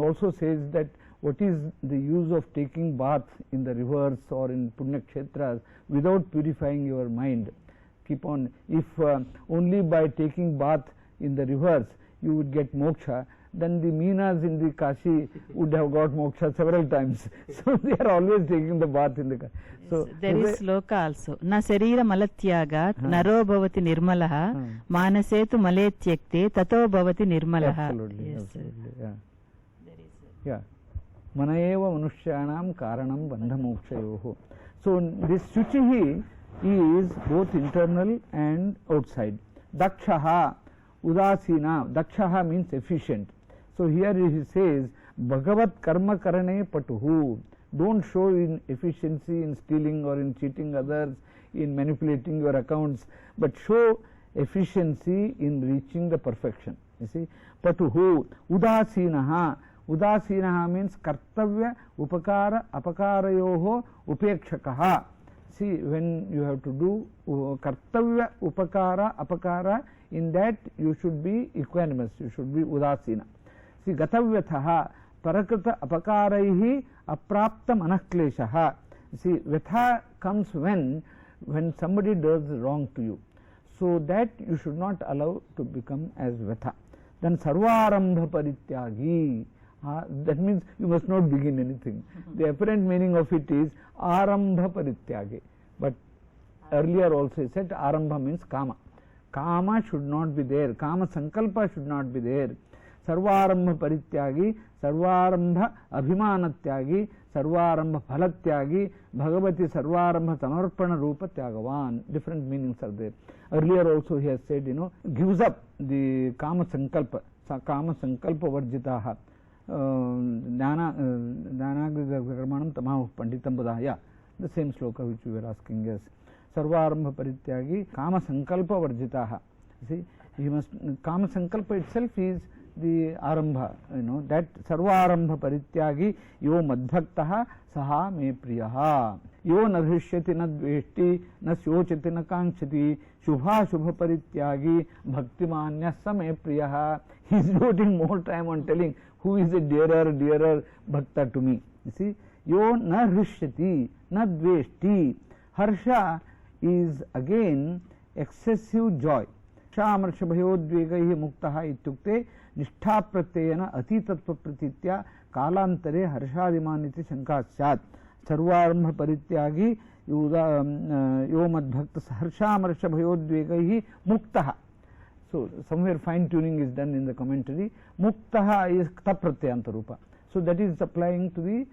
also says that what is the use of taking bath in the rivers or in Punya Kshetras without purifying your mind? Keep on, if only by taking bath in the rivers you would get moksha, then the Meenas in the Kashi would have got moksha several times. So they are always taking the bath in the Kashi. So there is sloka also. Na sarira malatyagat naro bhavati nirmalaha manasetu male tyakte tato bhavati nirmalaha. Absolutely, yes, absolutely, yeah. Yeah. Manaeva manushyanam karanam bandha mokshayoho. So this shuchihi is both internal and outside. Dakshaha, udasina. Dakshaha means efficient. So here he says, Bhagavat karma karane patuhu. Don't show in efficiency in stealing or in cheating others, in manipulating your accounts, but show efficiency in reaching the perfection. You see, patuhu, udasinaha. Udasinaha means kartavya upakara apakarayoho upekshakaha. See, when you have to do kartavya upakara apakara, in that you should be equanimous, you should be udasina. See, gatavyathaha parakrita apakaraihi aprapta manakleshaha. See, vyatha comes when somebody does wrong to you, so that you should not allow to become as vyatha. Then sarvarambha parityagi. That means you must not begin anything. The apparent meaning of it is arambha parityagi, but earlier also he said arambha means kama. Kama should not be there, kama sankalpa should not be there. Sarvarambha parityagi, sarvarambha abhimanatyagi, sarvarambha phalatyagi, bhagavati sarvarambha samarpana rupa tyagavan. Different meanings are there. Earlier also he has said, gives up the kama sankalpa varjitaha. Dhanagrigarmanam tamahu panditam badaya. The same sloka which we were asking, yes. Sarvarambha parityagi kama sankalpa varjitaha. See, he must, kama sankalpa itself is the arambha, that sarvarambha parityagi yo madbhaktaha saha me priyaha. Yo na drishyati na dveshti na syochati na kankshati shubha shubha parityagi bhaktimanya same priyaha. He is devoting more time on telling who is a dearer bhakta to me. You see, yo na drishyati na dveshti. Harsha is again excessive joy. Shamarasha bhayodvegaihi muktaha ityukte nishtha pratyena atitatva pratitya kalantare harshadimaniti shanka syat. Sarvarambha parityagi yo madbhakta harshamarasha bhayodvegaihi muktaha. So somewhere fine tuning is done in the commentary. Muktaha is kta pratyanta rupa. So that is applying to the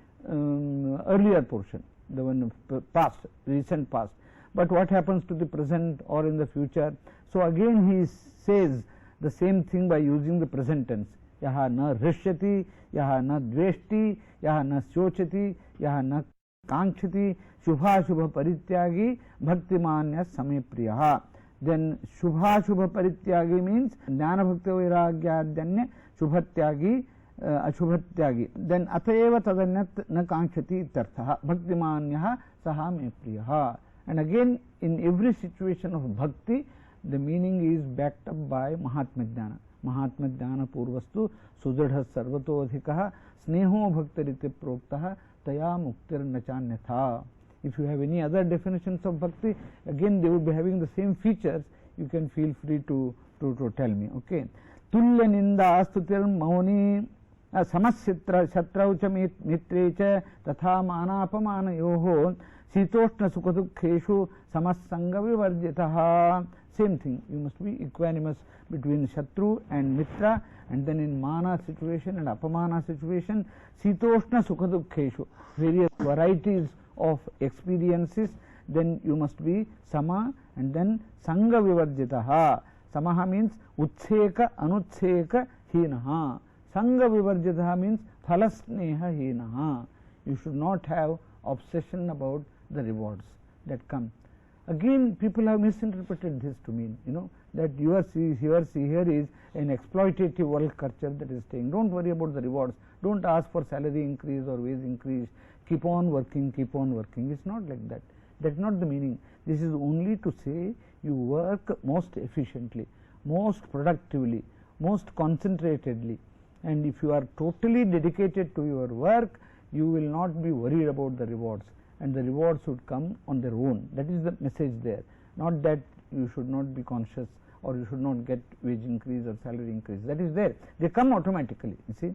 earlier portion, the one past, recent past. But what happens to the present or in the future? So again he says the same thing by using the present tense. Yaha na rishyati, yaha na dveshti, yaha na syochati, yaha na kankshati, shubha shubha parityagi bhaktimanya same priyaha. Then shubha shubha parityagi means jnana bhakti vairagyadanya shubhatyagi ashubhatyagi. Then atayeva tadanyat na kankshati itarthaha bhaktimanya saha me priyaha. And again, in every situation of bhakti, the meaning is backed up by Mahatma Jnana. Mahatma Jnana purvastu sudradha sarvato adhikaha sneho bhaktarite proktaha taya muktir nachanyatha. If you have any other definitions of bhakti, again they would be having the same features. You can feel free to tell me. Okay. Tulya ninda astutir mauni samasyatra shatraucha mitrecha tatha manapamana yoho Sitoshna sukhadukheshu samasanga vivarjitaha. Same thing, you must be equanimous between Shatru and Mitra, and then in Mana situation and Apamana situation, Sitoshna sukhadukheshu, various varieties of experiences, then you must be Sama and then Sanga vivarjitaha. Samaha means Utseka Anutseka Hinaha. Sanga vivarjitaha means Phalasneha Hinaha. You should not have obsession about the rewards that come. Again, people have misinterpreted this to mean, that here is an exploitative world culture that is staying. Don't worry about the rewards. Don't ask for salary increase or wage increase. Keep on working, keep on working. It's not like that. That's not the meaning. This is only to say you work most efficiently, most productively, most concentratedly, and if you are totally dedicated to your work, you will not be worried about the rewards, and the rewards would come on their own. That is the message there, not that you should not be conscious or you should not get wage increase or salary increase. That is there, they come automatically, you see.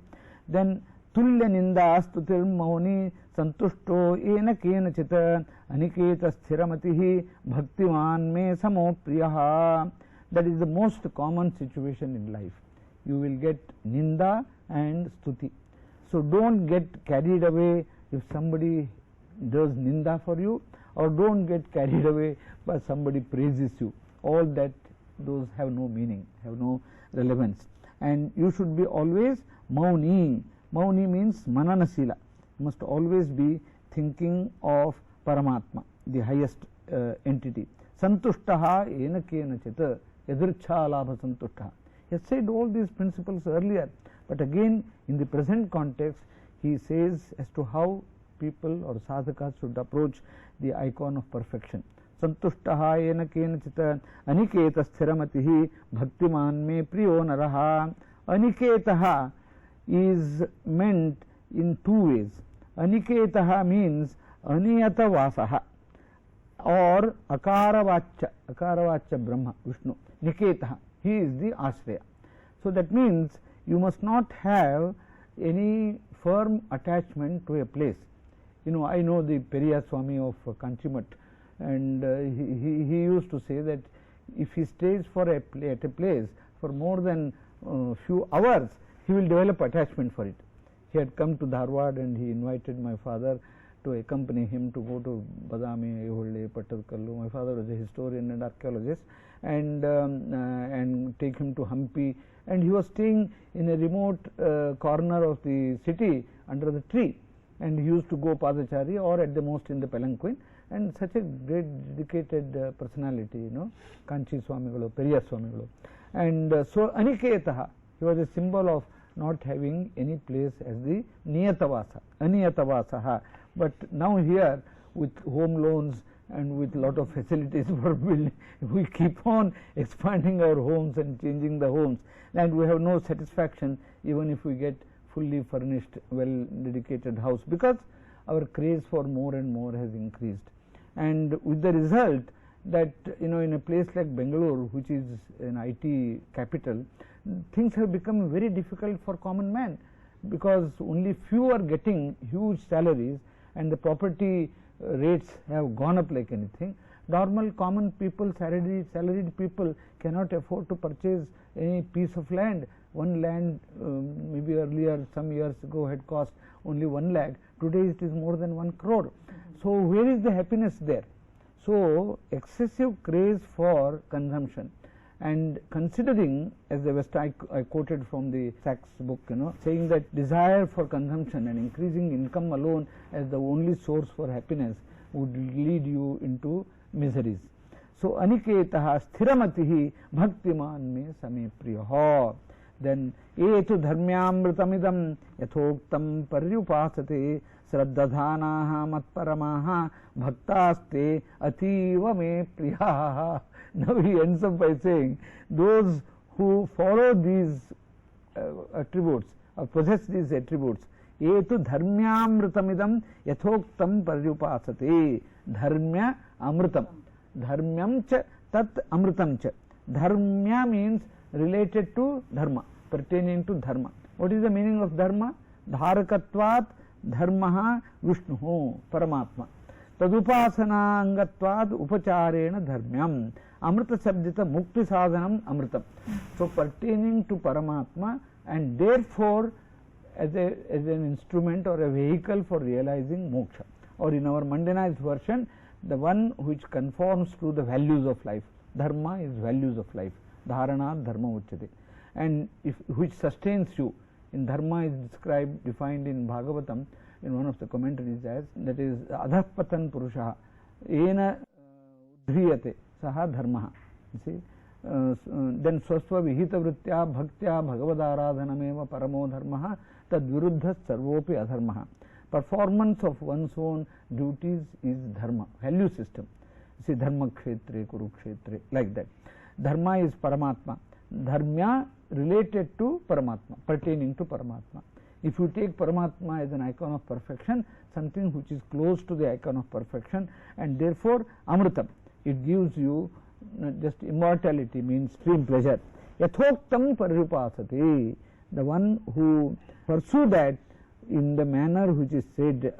Then tulya ninda stutir mauni santushto ena kenachita aniketa sthiramatihi bhaktiman me samo priyaha. That is the most common situation in life. You will get ninda and stuti. So don't get carried away if somebody does ninda for you, or don't get carried away by somebody praises you. All that, those have no meaning, have no relevance. And you should be always mauni. Mauni means mananasila. You must always be thinking of Paramatma, the highest entity. Santushtaha ena kenachita yadrichha labha santushtaha. He has said all these principles earlier, but again in the present context he says as to how people or sadhakas should approach the icon of perfection. Santushtaha ena kenachita aniketa sthiramatihi bhaktiman me priyo naraha. Aniketaha is meant in two ways. Aniketaha means aniyata vasaha or akaravacha Brahma, Vishnu. Niketaha, he is the Ashraya. So that means you must not have any firm attachment to a place. You know, I know the Periya Swami of Kanchimat, and he used to say that if he stays at a place for more than few hours, he will develop attachment for it. He had come to Dharwad and he invited my father to accompany him to go to Badami, Aiholle, Pattarkallu. My father was a historian and archaeologist, and take him to Hampi, and he was staying in a remote corner of the city under the tree, and he used to go Padachari or at the most in the Palanquin, and such a great dedicated personality, you know, Kanchi Swamigalu, Periya Swamigalu. And so Aniketaha, he was a symbol of not having any place as the Niyatavasa, Aniyatavasaha. But now here with home loans and with lot of facilities for building, we keep on expanding our homes and changing the homes, and we have no satisfaction even if we get fully furnished, well dedicated house, because our craze for more and more has increased. And with the result that, you know, in a place like Bengaluru, which is an IT capital, things have become very difficult for common man, because only few are getting huge salaries and the property rates have gone up like anything. Normal common people, salaried people cannot afford to purchase any piece of land. One land maybe earlier some years ago had cost only 1 lakh, today it is more than 1 crore. So where is the happiness there? So excessive craze for consumption, and considering, as the West I quoted from the Sachs book, you know, saying that desire for consumption and increasing income alone as the only source for happiness would lead you into miseries. So aniketaha sthiramatihi bhaktiman me same priyaha. Then etu dharmyamritamidam yathoktam paryupasate sraddhadhanaha matparamaha bhaktaste ativa me priyaha. Now he ends up by saying, those who follow these attributes or possess these attributes, etu dharmyamritamidam yathoktam paryupasate. Dharmya amritam, dharmyam cha tat amritam cha. Dharmya means related to dharma, pertaining to dharma. What is the meaning of dharma? Dharakatvat dharmaha Vishnuhu, Paramatma. Tadupasana angatvad upacharena dharmyam. Amrita sabdita mukti sadhanam amritam. So pertaining to Paramatma, and therefore as an instrument or a vehicle for realizing moksha, or in our Mandanized version, the one which conforms to the values of life. Dharma is values of life. Dharana dharma uchyate, and which sustains you. In dharma is described, defined in Bhagavatam in one of the commentaries as, that is adhapatan purusha ena udhriyate saha dharma. You see, then swasva vihita vritya bhaktya bhagavadaradhanameva paramo dharma tad viruddha sarvopi adharma. Performance of one's own duties is dharma, value system. See, dharma kshetre, kurukshetre, like that. Dharma is Paramatma. Dharmya related to Paramatma, pertaining to Paramatma. If you take Paramatma as an icon of perfection, something which is close to the icon of perfection, and therefore Amritam, it gives you just immortality, means extreme pleasure. Yathoktam paripasati, the one who pursue that in the manner which is said.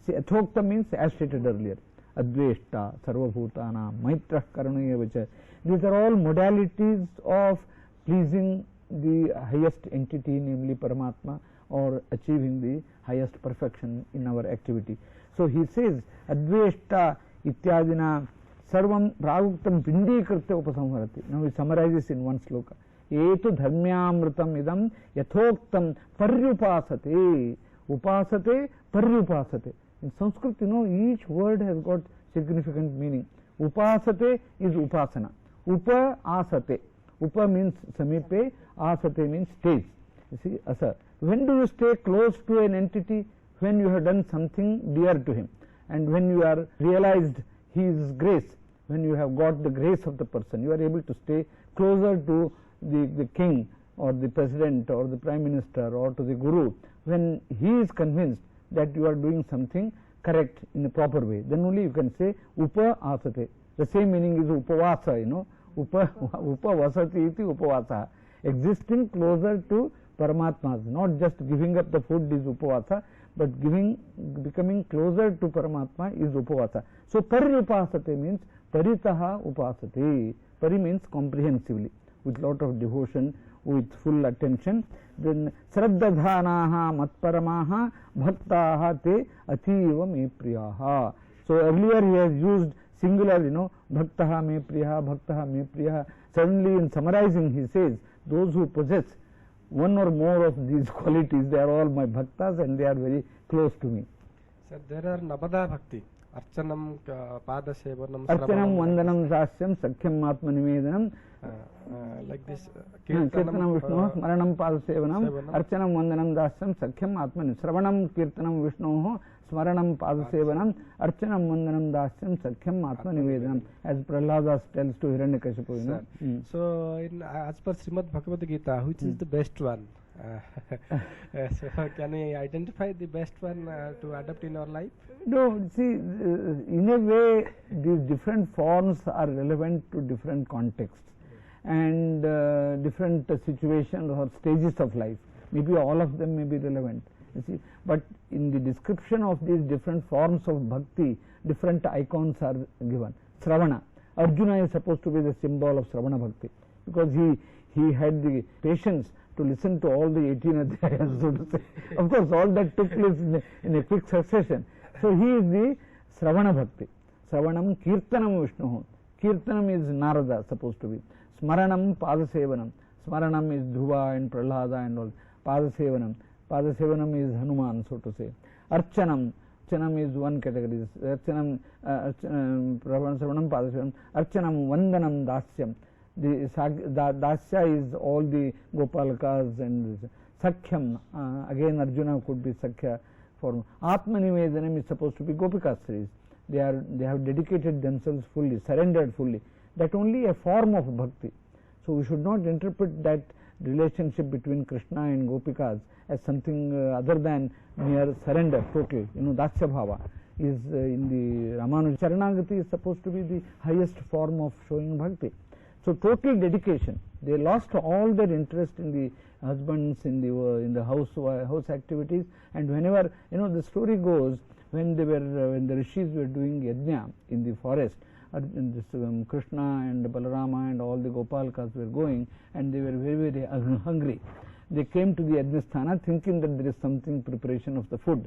Yathoktam means as stated earlier, Adveshta, Sarvabhutana, Maitra, Karunayevacha. These are all modalities of pleasing the highest entity, namely Paramatma, or achieving the highest perfection in our activity. So he says, Adveshta ityadina sarvam praguktam pindikritya upasamharati. Now he summarizes in one sloka. Etu dharmyamritam idam yathoktam paryupasate. Upasate, paryupasate. In Sanskrit, each word has got significant meaning. Upasate is upasana. Upa asate. Upa means samipe, asate means stays. You see, asa. When do you stay close to an entity? When you have done something dear to him, and when you are realized his grace, when you have got the grace of the person, you are able to stay closer to the king or the president or the prime minister or to the guru, when he is convinced that you are doing something correct in a proper way, then only you can say upa asate. The same meaning is upavasa, upa vasati iti upavasa, existing closer to Paramatma. Not just giving up the food is upavasa, but becoming closer to Paramatma is upavasa. So paryupasate means paritaha upasate. Pari means comprehensively, with lot of devotion, with full attention. Then sraddhadhanaha matparamaha bhaktaha te ativa me priyaha. So earlier he has used singular, bhaktaha me priyaha, bhaktaha me priyaha. Suddenly in summarizing he says, those who possess one or more of these qualities, they are all my bhaktas and they are very close to me. Sir, there are Nabada Bhakti. Archanam, Padasevanam, Archanam, Vandanam, Dasyam, Sakhyam, Atmanivedanam. Like this. Kirtanam Vishnu, Smaranam, Padasevanam, Archanam, Vandanam, Dasyam, Sakhyam, Atmani. Sravanam, Kirtanam Vishnu, Smaranam, Padasevanam, Archanam, Vandanam, Dasyam, Sakhyam, Atmanivedanam. As Prahlada tells to Hiranyakashipu. So, as per Srimad Bhagavadgita, which is the best one? So can we identify the best one to adopt in our life? No, see, in a way these different forms are relevant to different contexts and different situations or stages of life. Maybe all of them may be relevant, you see, but in the description of these different forms of bhakti, different icons are given. Sravana, Arjuna is supposed to be the symbol of Sravana bhakti, because he had the patience to listen to all the 18 adhyayas, so to say. Of course, all that took place in a quick succession. So he is the Sravana Bhakti. Sravanam Kirtanam Vishnu. Kirtanam is Narada, supposed to be. Smaranam Padasevanam. Smaranam is Dhruva and Prahlada and all. Padasevanam. Padasevanam is Hanuman, so to say. Archanam. Archanam is one category. Archanam, Sravanam Padasevanam. Archanam Vandanam Dasyam. The Dasya is all the Gopalakas and Sakhyam, again Arjuna could be Sakhya form. Atmanivedanam is supposed to be Gopikastris. They have dedicated themselves fully, surrendered fully. That only a form of bhakti. So we should not interpret that relationship between Krishna and Gopikas as something other than mere surrender, total. Dasya bhava is in the Ramanuja. Charanagati is supposed to be the highest form of showing bhakti. So total dedication. They lost all their interest in the husbands, in the house activities, and whenever the story goes, when the rishis were doing yajna in the forest, Krishna and Balarama and all the Gopalkas were going, and they were very, very hungry. They came to the yajna thinking that there is something preparation of the food.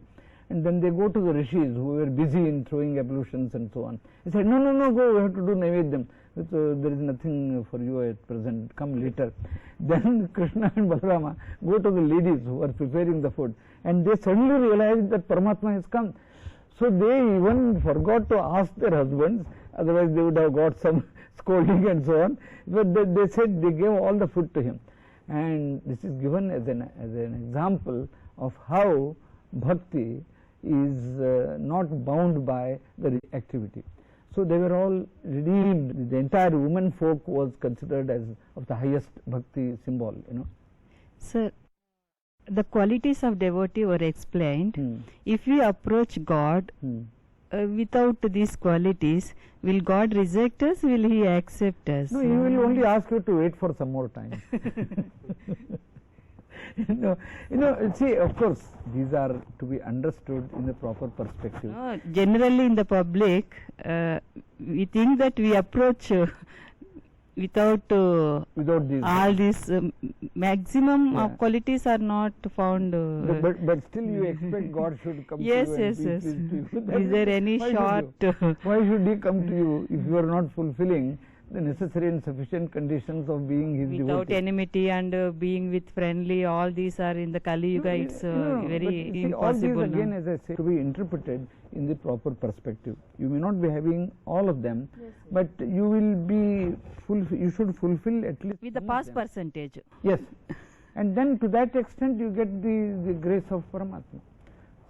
And then they go to the rishis who were busy in throwing ablutions and so on. He said, no, go, we have to do naivedyam. So there is nothing for you at present, come later. Then Krishna and Balarama go to the ladies who are preparing the food, and they suddenly realized that Paramatma has come. So they even forgot to ask their husbands, otherwise they would have got some scolding and so on. But they said they gave all the food to him. And this is given as an example of how bhakti is not bound by the activity. So they were all redeemed. The entire woman folk was considered as of the highest bhakti symbol, Sir, the qualities of devotee were explained. If we approach God without these qualities, will God reject us? Will He accept us? No, He will only ask you to wait for some more time. See, of course, these are to be understood in the proper perspective. No, generally in the public, we think that we approach without these all these maximum of qualities are not found. But still you expect God should come yes, to you yes, and be yes. pleased to you. Is there any short? Why should He come to you if you are not fulfilling the necessary and sufficient conditions of being His without devotee? enmity and being with friendly, all these are in the Kali Yuga. It's very see, impossible. all these no? again, as I say, to be interpreted in the proper perspective. You may not be having all of them, but you will be you should fulfill at least with the some of pass them. percentage. Yes, and then to that extent you get the grace of Paramatma.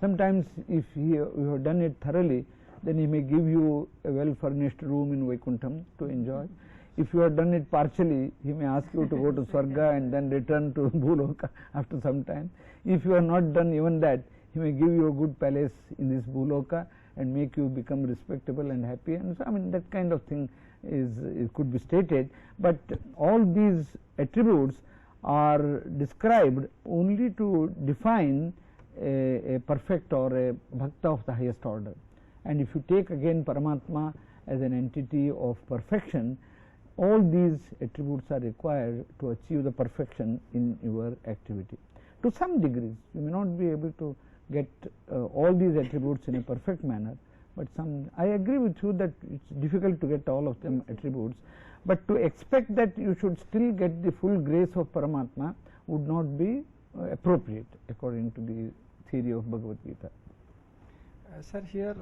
Sometimes if you have done it thoroughly, then He may give you a well furnished room in Vaikuntham to enjoy. If you have done it partially, He may ask you to go to Swarga and then return to Bhuloka after some time. If you have not done even that, He may give you a good palace in this Bhuloka and make you become respectable and happy. And so, I mean, that kind of thing it could be stated. But all these attributes are described only to define a perfect or a bhakta of the highest order. And if you take again Paramatma as an entity of perfection, all these attributes are required to achieve the perfection in your activity. To some degrees, you may not be able to get all these attributes in a perfect manner, but I agree with you that it's difficult to get all of them attributes, but to expect that you should still get the full grace of Paramatma would not be appropriate according to the theory of Bhagavad Gita. Sir, here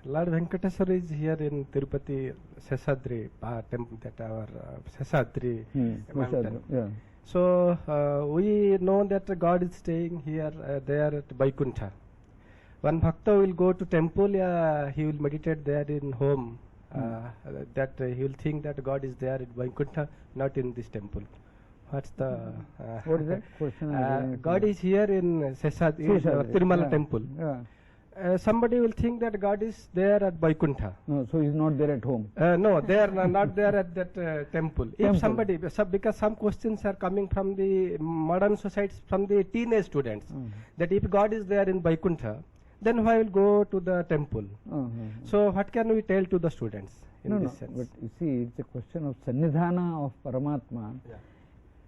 Lord Venkateswara is here in Tirupati Seshadri temple, that our Seshadri mountain. Yeah. So we know that God is staying here, there at Vaikuntha. One bhakta will go to temple, he will meditate there in home. That he will think that God is there at Vaikuntha, not in this temple. What's the what is that question? God is here in Seshadri, Tirumala temple. Yeah. Somebody will think that God is there at Vaikuntha. No, so He is not there at home. No, they are not there at that temple. If somebody, because some questions are coming from the modern societies, from the teenage students, that if God is there in Vaikuntha, then why will go to the temple? So what can we tell to the students in this sense? But you see, it's a question of Sannidhana of Paramatma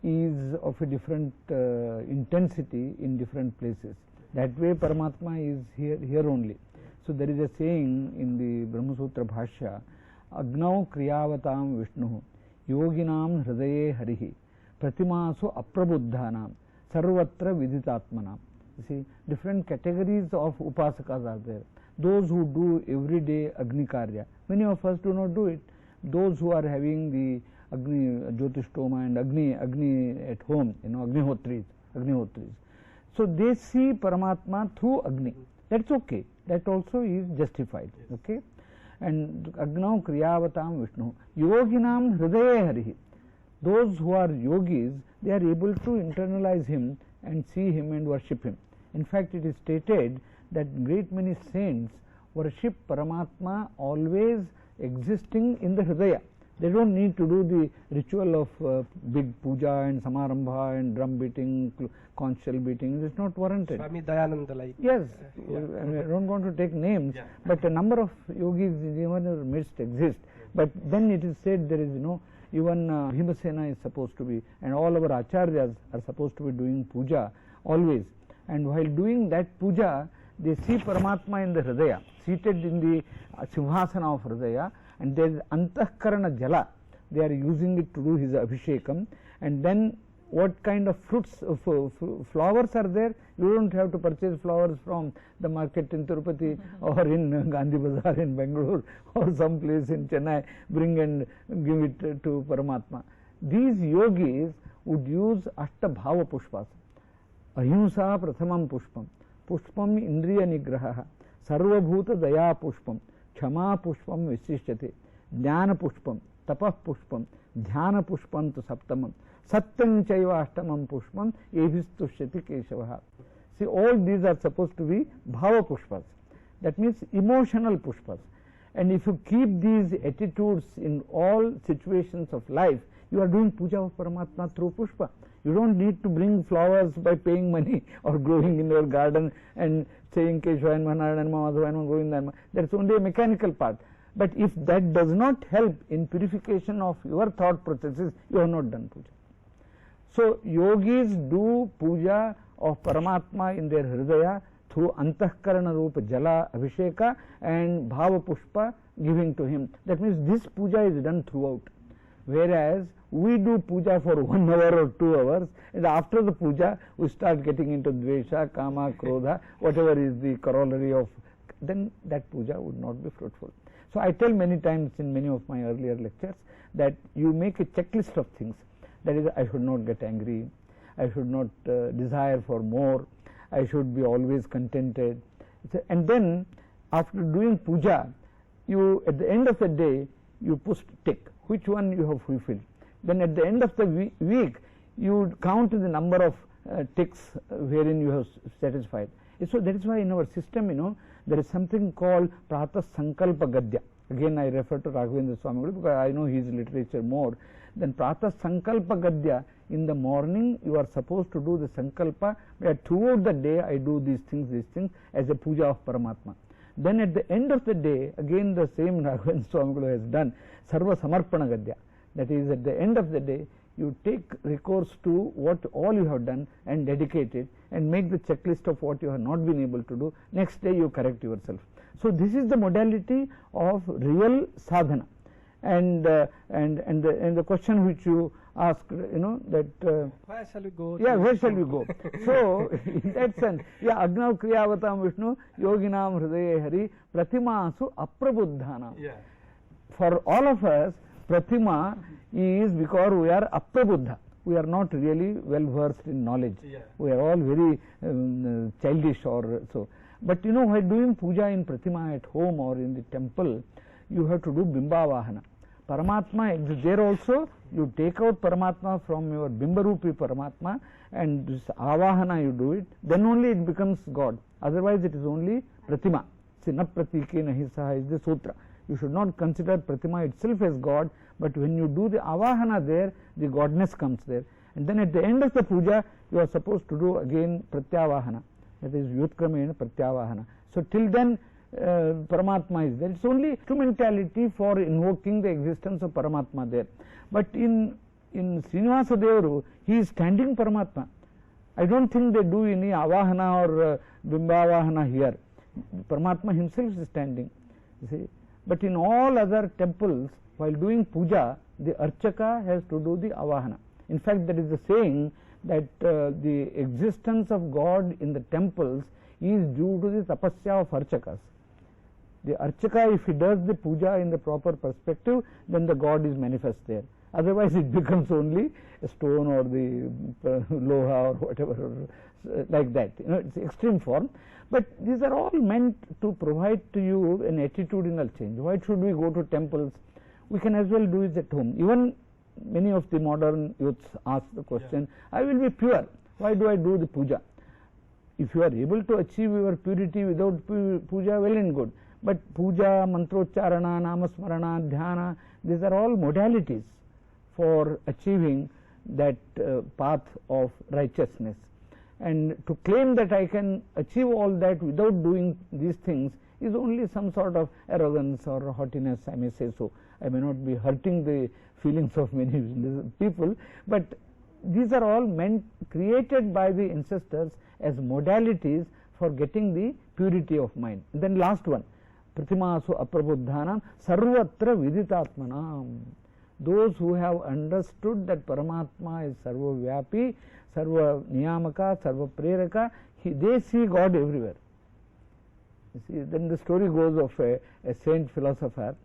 is of a different intensity in different places. That way Paramatma is here only. So there is a saying in the Brahma Sutra Bhashya, Agnau Kriyavatam Vishnu Yoginam Hridaye Harihi Pratimasu Aprabuddhanam Sarvatra Viditatmanam. You see, different categories of upasakas are there. Those who do everyday Agni Karya. Many of us do not do it. Those who are having the Agni Jyotishtoma and Agni at home, Agnihotris. So they see Paramatma through Agni. That's okay. That also is justified. Okay. And Agnau Kriyavatam Vishnu Yoginam Hridaye Harihi. Those who are yogis, they are able to internalize Him and see Him and worship Him. In fact, it is stated that great many saints worship Paramatma always existing in the Hridaya. They don't need to do the ritual of big puja and samarambha and drum beating, conch shell beating. It is not warranted. Swami Dayananda like. Yes, I don't want to take names, but a number of yogis in our midst exist. But then it is said there is even Bhimasena is supposed to be, and all our acharyas are supposed to be doing puja always. And while doing that puja, they see Paramatma in the Hridaya, seated in the Simhasana of Hridaya, and there is Antahkarana Jala. They are using it to do his Abhishekam. And then what kind of fruits, flowers are there? You don't have to purchase flowers from the market in Tirupati or in Gandhi Bazaar in Bangalore or some place in Chennai, bring and give it to Paramatma. These yogis would use Ashtabhava Pushpas. Ahimsa Prathamam Pushpam, Pushpam Indriya Nigraha, Sarvabhuta Daya Pushpam, Kshama Pushpam Visishyate, Jnana Pushpam, Tapah Pushpam, Dhyana Pushpam to Saptamam, Satyam Chaiva Ashtamam Pushpam, Evistushyati Keshavaha. See, all these are supposed to be Bhava Pushpas. That means emotional Pushpas. And if you keep these attitudes in all situations of life, you are doing puja of Paramatma through Pushpa. You don't need to bring flowers by paying money or growing in your garden and saying Keshava Namaha, Narayana Namaha, Madhava Namaha, Govinda Namaha. That's only a mechanical part. But if that does not help in purification of your thought processes, you have not done puja. So yogis do puja of Paramatma in their hridaya through antahkarana rupa jala abhisheka and bhava pushpa giving to him. That means this puja is done throughout. Whereas we do puja for 1 hour or 2 hours, and after the puja we start getting into dvesha, kama, krodha, whatever is the corollary of, then that puja would not be fruitful. So I tell many times in many of my earlier lectures that you make a checklist of things. That is, I should not get angry, I should not desire for more, I should be always contented. And then after doing puja, you at the end of the day you push tick, which one you have fulfilled. Then at the end of the week you count the number of ticks wherein you have satisfied. So that is why in our system, there is something called Prata Sankalpa Gadya. Again I refer to Raghavendra Swami because I know his literature more. Then Prata Sankalpa Gadya, in the morning you are supposed to do the Sankalpa that throughout the day I do these things as a puja of Paramatma. Then at the end of the day, again the same Raghavendra Swami has done Sarva Samarpana Gadya. That is, at the end of the day you take recourse to what all you have done and dedicate it and make the checklist of what you have not been able to do. Next day you correct yourself. So this is the modality of real sadhana. And the question which you asked, that where shall we go? Yeah, where shall we go? So in that sense, yeah, Agnav Kriyavatam Vishnu Yoginam Hridaye Hari Pratimasu Aprabuddhanam. Yeah. For all of us, Pratima is because we are Aprabuddha. We are not really well versed in knowledge. Yeah. We are all very childish or so. But while doing puja in Pratima at home or in the temple, you have to do Bimbavahana. Paramatma is there also. You take out Paramatma from your Bimbarupi Paramatma and this Avahana you do it, then only it becomes God. Otherwise it is only Pratima. See, na pratike nahi saha is the sutra. You should not consider Pratima itself as God, but when you do the Avahana there, the godness comes there. And then at the end of the puja, you are supposed to do again Pratyavahana. That is Yutkamena Pratyavahana. So till then Paramatma is there. It's only instrumentality for invoking the existence of Paramatma there. But in Srinivasa Devaru, he is standing Paramatma. I don't think they do any Avahana or Bimbavahana here. Paramatma himself is standing. You see. But in all other temples, while doing puja, the Archaka has to do the Avahana. In fact, there is a saying that the existence of God in the temples is due to the tapasya of Archakas. The Archaka, if he does the puja in the proper perspective, then the God is manifest there. Otherwise it becomes only a stone or the loha or whatever, like that. It's extreme form. But these are all meant to provide to you an attitudinal change. Why should we go to temples? We can as well do it at home. Even many of the modern youths ask the question, I will be pure. Why do I do the puja? If you are able to achieve your purity without puja, well and good. But puja, mantrocharana, namasmarana, dhyana, these are all modalities for achieving that path of righteousness. And to claim that I can achieve all that without doing these things is only some sort of arrogance or haughtiness, I may say so. I may not be hurting the feelings of many people, but these are all created by the ancestors as modalities for getting the purity of mind. And then last one, Pratimasu Aprabuddhanam Sarvatra Viditatmanam. Those who have understood that Paramatma is Sarva Vyapi, Sarva Niyamaka, Sarva Preraka, they see God everywhere. You see, then the story goes of a saint philosopher.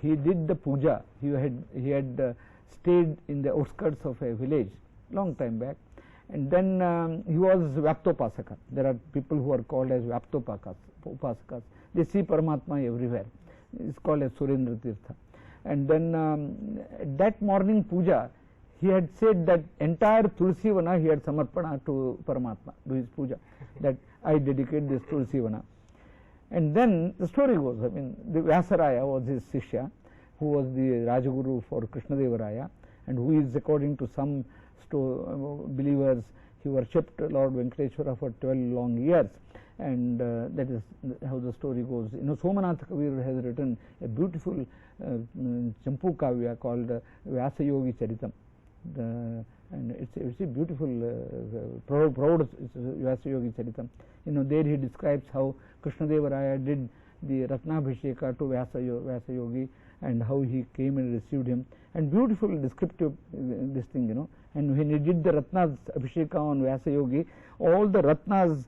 He did the puja. He had stayed in the outskirts of a village long time back, And then he was Vyaptopasaka. There are people who are called as Vyaptopasakas. They see Paramatma everywhere. It's called as Surendra Tirtha. And then that morning puja, he had said that entire Tulsi Vana he had samarpana to Paramatma, to his puja, that I dedicate this Tulsi Vana. And then the story goes, I mean, the Vyasaraya was his Shishya, who was the Rajaguru for Krishnadevaraya, and who is, according to some believers, he worshipped Lord Venkateshwara for 12 long years, and that is how the story goes. You know, Somanath Kavir has written a beautiful Champu Kavya called Vyasa Yogi Charitam, and it's a beautiful proud Vyasa Yogi Charitam. You know, there he describes how Krishnadevaraya did the Ratnabhisheka to Vyasa Yogi, and how he came and received him, and beautiful descriptive this thing, you know. And when he did the Ratnas Abhisheka on Vyasa Yogi, all the Ratnas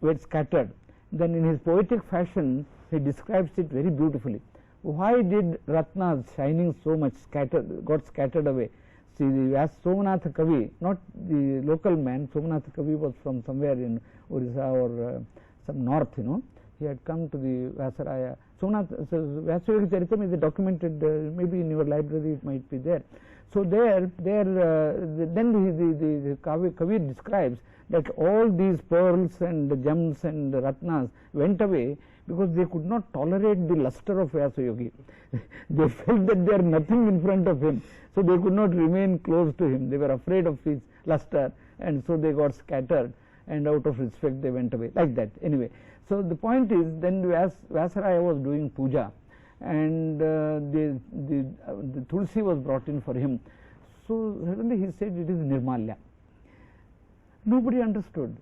were scattered. Then in his poetic fashion, he describes it very beautifully. Why did Ratnas shining so much got scattered away? See, the Somanath Kavi, not the local man, Somanath Kavi was from somewhere in Orissa or some north, you know. He had come to the Vyasaraya. Vyasa Yogi Charitam is documented, maybe in your library it might be there. So then the Kavi describes that all these pearls and the gems and the Ratnas went away because they could not tolerate the luster of Vyasa Yogi. They felt that they are nothing in front of him, so they could not remain close to him. They were afraid of his luster, and so they got scattered, and out of respect they went away, like that. Anyway, so the point is, then Vyasaraya was doing puja, and the Tulsi was brought in for him. So suddenly he said it is Nirmalya. Nobody understood,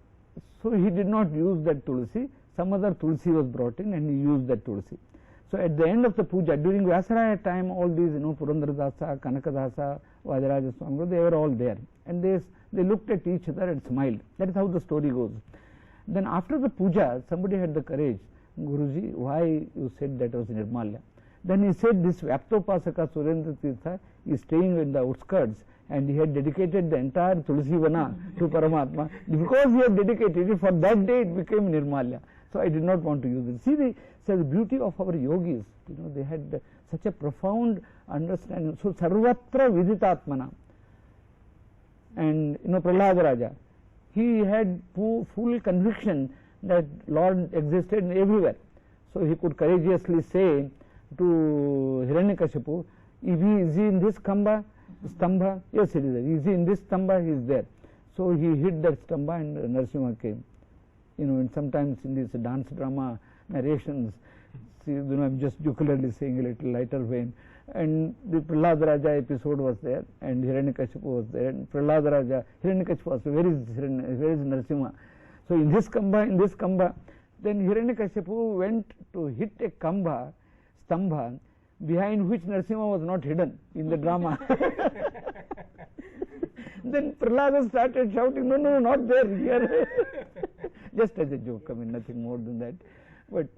so he did not use that Tulsi. Some other Tulsi was brought in, and he used that Tulsi. So at the end of the puja, during Vyasaraya time, all these, you know, Purandaradasa, Kanakadasa, Vajaraja Swami, they were all there, and they looked at each other and smiled. That is how the story goes. Then after the puja, somebody had the courage, Guruji, why you said that was Nirmalya? Then he said this Vyaptopasaka Surendra Tirtha is staying in the outskirts, and he had dedicated the entire Tulsi Vana to Paramatma. Because he had dedicated it, for that day it became Nirmalya. So I did not want to use it. See the beauty of our yogis, you know, they had such a profound understanding. So Sarvatra Viditatmana. And you know, Prahlada Raja, he had full conviction that Lord existed everywhere. So he could courageously say to Hiranyakashipu, is he in this stambha? Yes, it is there. Is he in this stambha? He is there. So he hit that stambha, and Narasimha came. You know, and sometimes in these dance drama narrations, see, you know, I am just jocularly saying a little lighter vein, and the Prahlada Raja episode was there, and Hiranyakashipu was there, and Prahlada Raja, Hiranyakashipu was, where is Narasimha? So in this kamba, then Hiranyakashipu went to hit a stambha, behind which Narasimha was not hidden in the drama. Then Prahlada started shouting, no, not there, here. Just as a joke, I mean, nothing more than that. But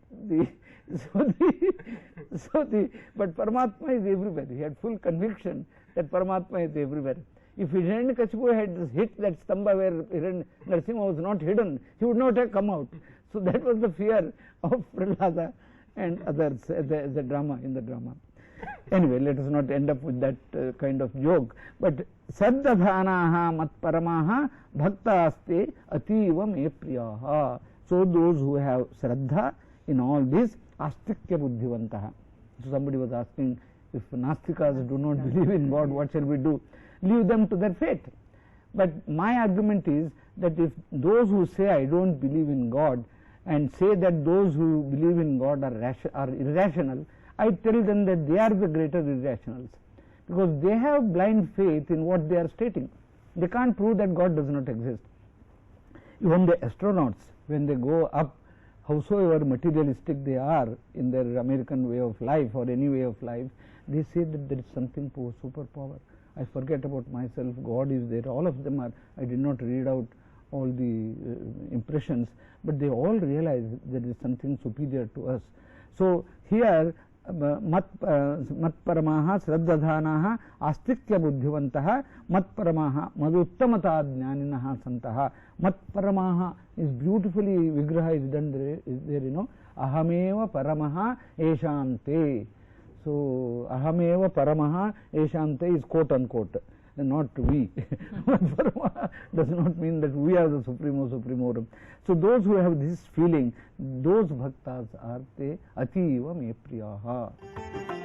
but Paramatma is everywhere. He had full conviction that Paramatma is everywhere. If Hiranyakashipu had hit that stambha where Narasimha was not hidden, he would not have come out. So that was the fear of Prahlada and others as a drama, in the drama. Anyway, let us not end up with that kind of joke. But Saddhanaha mat paramaha bhaktaste ativa me priyaha. So those who have Shraddha in all this, astikya buddhivantaha. So somebody was asking, if Nastikas do not believe in God, what shall we do? Leave them to their fate. But my argument is that if those who say I don't believe in God and say that those who believe in God are irrational, I tell them that they are the greater irrationals, because they have blind faith in what they are stating. They can't prove that God does not exist. Even the astronauts, when they go up, howsoever materialistic they are in their American way of life or any way of life, they say that there is something superpower. I forget about myself, God is there. All of them are, I did not read out all the impressions, but they all realize there is something superior to us. So here मत्परमाः श्रद्दधानाः आस्तिक्य बुद्धिवन्तः मत्परमाः मदुत्तमता ज्ञानिनः सन्तः. मत्परमाः is beautifully vigraha is done there, you know. Ahameva paramaha eshante. So ahameva paramaha eshante is quote unquote, not we. Paramaha does not mean that we are the supremo supremorum. So those who have this feeling, those bhaktas are te ativa me priyaha.